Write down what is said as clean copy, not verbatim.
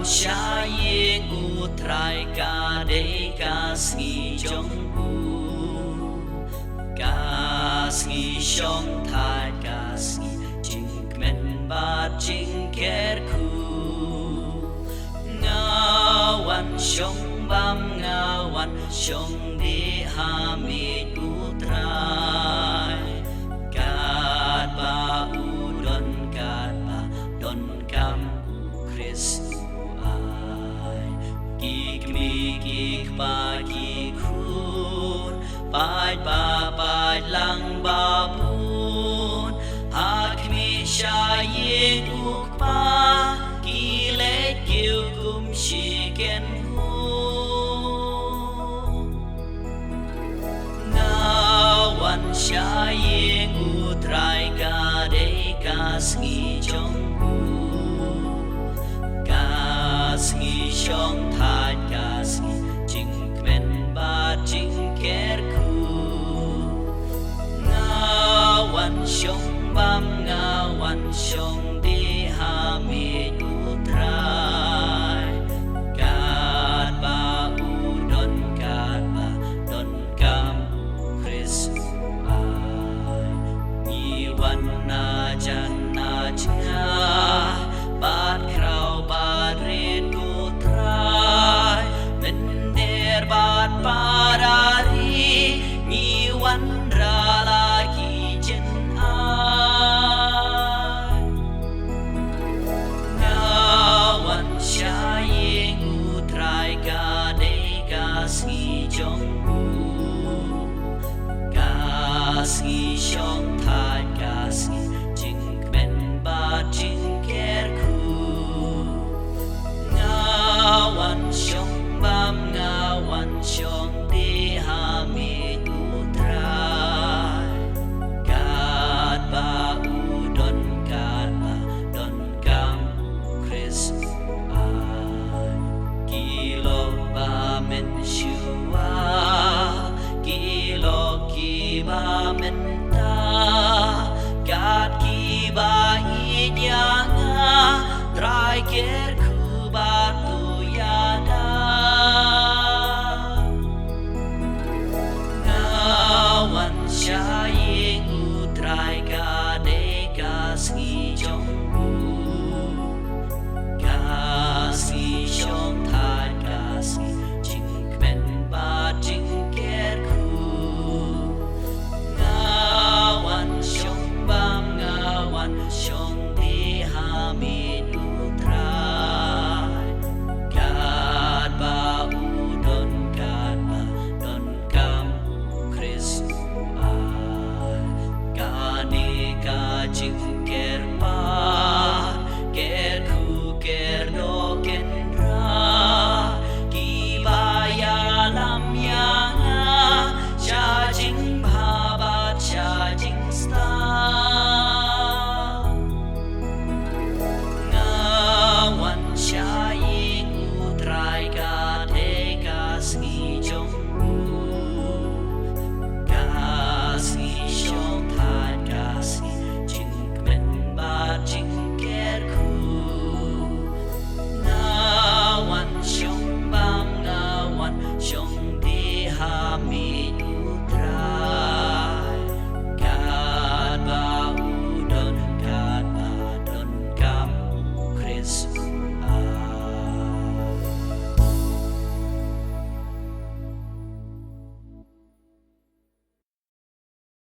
xa ye ngu trai ca để ca ski trong u ca ski trong thai ca ski chinh men ba chinh ker khu ngawan trong bam ngawan trong đi ha mi u trai kat ba u don kam u Christ kik ba kik hun pai ba pai lang ba bun hak mi sha ye uk pa ki le kiu kum shi ken hu na wan sha ye ngu trai ka de ka ski trong hu ka ski trong thai ka ski chinh men ba chinh ker khu nga wan shong bam nga wan shong đi ha mi u trai kat ba u don kam u Chris ai ni wan na chan na cha bat krau bat red ku trai men der bat parari ni wan ra la ki chen ai na wan sha ye ngu trai ka de ka ski trong u ka ski trong thai ka ski ching men ba ching ker khu ngawan shong bam ngawan shong di ha mi u trai kat ba u don kam u Chris ai kilo ba men shua kilo ki ba men ta kat ki ba i nya nga trai ker khu ba tu ya da ngawan sha ye ngu trai ka de ka ski trong u ka ski trong thai ka ski ching men ba ching ker khu ngawan shong bam ngawan shong di ha mi